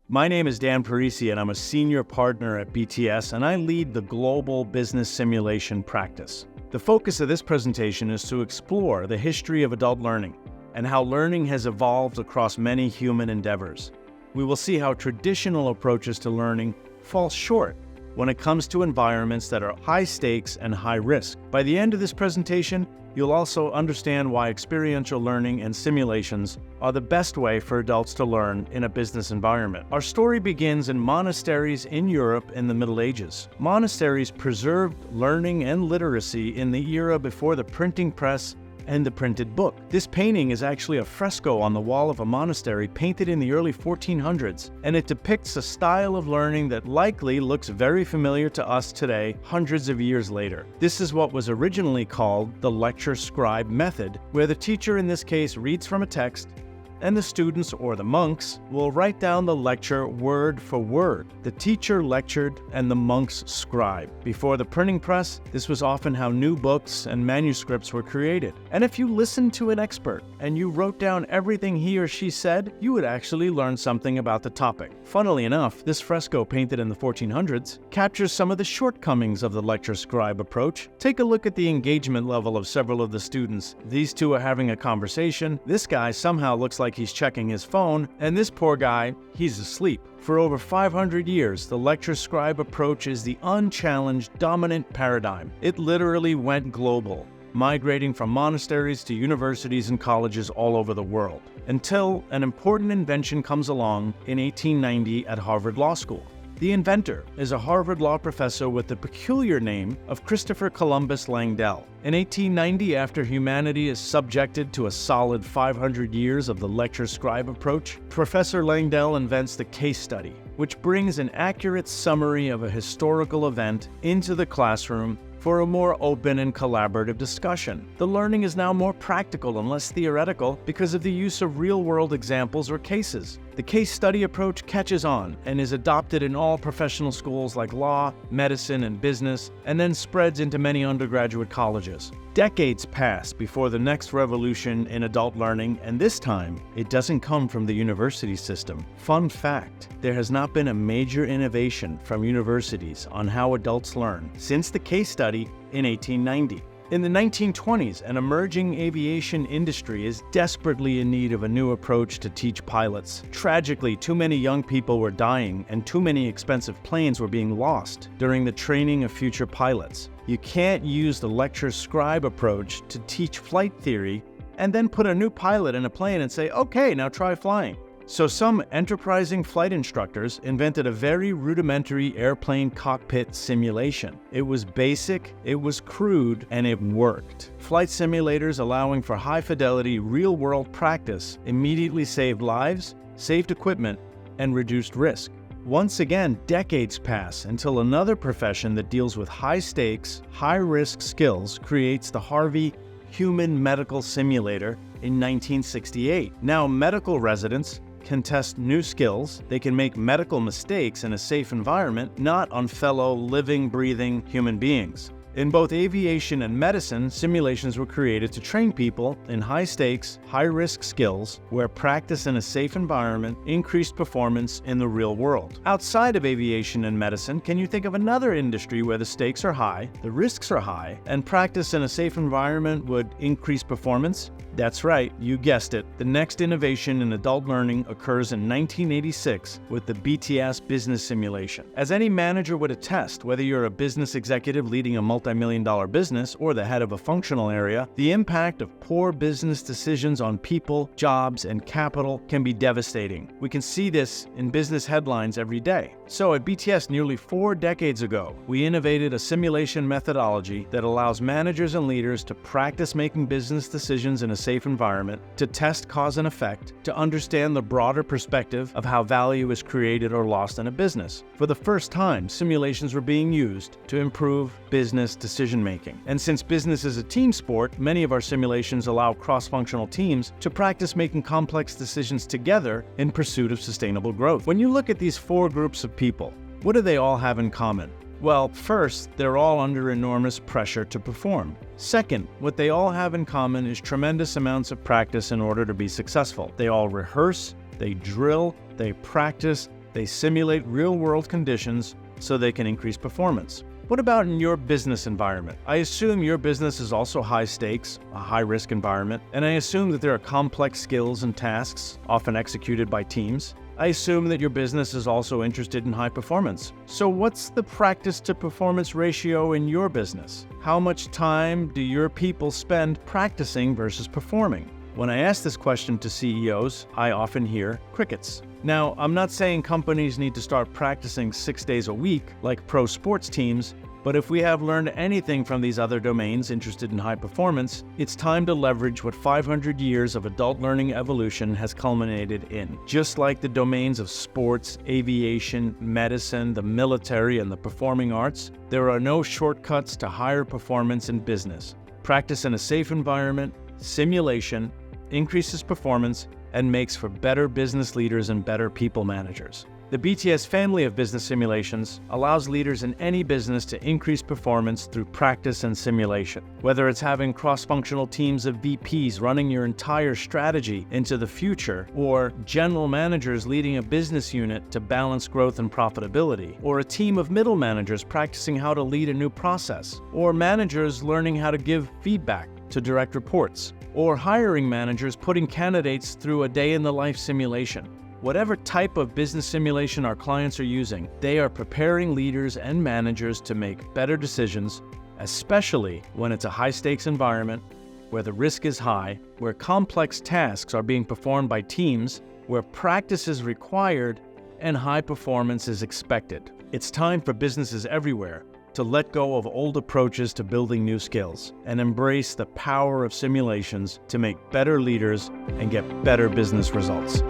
My name is Dan Parisi, and I'm a senior partner at BTS, and I lead the global business simulation practice. The focus of this presentation is to explore the history of adult learning and how learning has evolved across many human endeavors. We will see how traditional approaches to learning fall short when it comes to environments that are high stakes and high risk. By the end of this presentation, you'll also understand why experiential learning and simulations are the best way for adults to learn in a business environment. Our story begins in monasteries in Europe in the Middle Ages. Monasteries preserved learning and literacy in the era before the printing press and the printed book. This painting is actually a fresco on the wall of a monastery painted in the early 1400s, and it depicts a style of learning that likely looks very familiar to us today, hundreds of years later. This is what was originally called the lecture scribe method, where the teacher in this case reads from a text, and the students or the monks will write down the lecture word for word. The teacher lectured and the monks scribed. Before the printing press, this was often how new books and manuscripts were created. And if you listened to an expert and you wrote down everything he or she said, you would actually learn something about the topic. Funnily enough, this fresco painted in the 1400s captures some of the shortcomings of the lecture scribe approach. Take a look at the engagement level of several of the students. These two are having a conversation. This guy somehow looks like he's checking his phone, and this poor guy, he's asleep. For over 500 years, the lecture scribe approach is the unchallenged dominant paradigm. It literally went global, migrating from monasteries to universities and colleges all over the world, until an important invention comes along in 1890 at Harvard Law School. The inventor is a Harvard Law professor with the peculiar name of Christopher Columbus Langdell. In 1890, after humanity is subjected to a solid 500 years of the lecture scribe approach, Professor Langdell invents the case study, which brings an accurate summary of a historical event into the classroom for a more open and collaborative discussion. The learning is now more practical and less theoretical because of the use of real-world examples or cases. The case study approach catches on and is adopted in all professional schools like law, medicine, and business, and then spreads into many undergraduate colleges. Decades pass before the next revolution in adult learning, and this time, it doesn't come from the university system. Fun fact, there has not been a major innovation from universities on how adults learn since the case study in 1890. In the 1920s, an emerging aviation industry is desperately in need of a new approach to teach pilots. Tragically, too many young people were dying and too many expensive planes were being lost during the training of future pilots. You can't use the lecture scribe approach to teach flight theory and then put a new pilot in a plane and say, okay, now try flying. So some enterprising flight instructors invented a very rudimentary airplane cockpit simulation. It was basic, it was crude, and it worked. Flight simulators allowing for high-fidelity, real-world practice immediately saved lives, saved equipment, and reduced risk. Once again, decades pass until another profession that deals with high-stakes, high-risk skills creates the Harvey Human Medical Simulator in 1968. Now, medical residents can test new skills, they can make medical mistakes in a safe environment, not on fellow living, breathing human beings. In both aviation and medicine, simulations were created to train people in high-stakes, high-risk skills where practice in a safe environment increased performance in the real world. Outside of aviation and medicine, can you think of another industry where the stakes are high, the risks are high, and practice in a safe environment would increase performance? That's right, you guessed it. The next innovation in adult learning occurs in 1986 with the BTS business simulation. As any manager would attest, whether you're a business executive leading a multi-million-dollar business or the head of a functional area, the impact of poor business decisions on people, jobs, and capital can be devastating. We can see this in business headlines every day. So at BTS nearly 4 decades ago, we innovated a simulation methodology that allows managers and leaders to practice making business decisions in a safe environment, to test cause and effect, to understand the broader perspective of how value is created or lost in a business. For the first time, simulations were being used to improve business decision-making. And since business is a team sport, many of our simulations allow cross-functional teams to practice making complex decisions together in pursuit of sustainable growth. When you look at these 4 groups of people, what do they all have in common? Well, first, they're all under enormous pressure to perform. Second, what they all have in common is tremendous amounts of practice in order to be successful. They all rehearse, they drill, they practice, They simulate real-world conditions so they can increase performance. What about in your business environment? I assume your business is also high stakes, a high-risk environment, and I assume that there are complex skills and tasks, often executed by teams. I assume that your business is also interested in high performance. So what's the practice to performance ratio in your business? How much time do your people spend practicing versus performing? When I ask this question to CEOs, I often hear crickets. Now, I'm not saying companies need to start practicing 6 days a week like pro sports teams, but if we have learned anything from these other domains interested in high performance, it's time to leverage what 500 years of adult learning evolution has culminated in. Just like the domains of sports, aviation, medicine, the military, and the performing arts, there are no shortcuts to higher performance in business. Practice in a safe environment, simulation, increases performance, and makes for better business leaders and better people managers. The BTS family of business simulations allows leaders in any business to increase performance through practice and simulation. Whether it's having cross-functional teams of VPs running your entire strategy into the future, or general managers leading a business unit to balance growth and profitability, or a team of middle managers practicing how to lead a new process, or managers learning how to give feedback to direct reports, or hiring managers putting candidates through a day-in-the-life simulation. Whatever type of business simulation our clients are using, they are preparing leaders and managers to make better decisions, especially when it's a high-stakes environment, where the risk is high, where complex tasks are being performed by teams, where practice is required, and high performance is expected. It's time for businesses everywhere to let go of old approaches to building new skills and embrace the power of simulations to make better leaders and get better business results.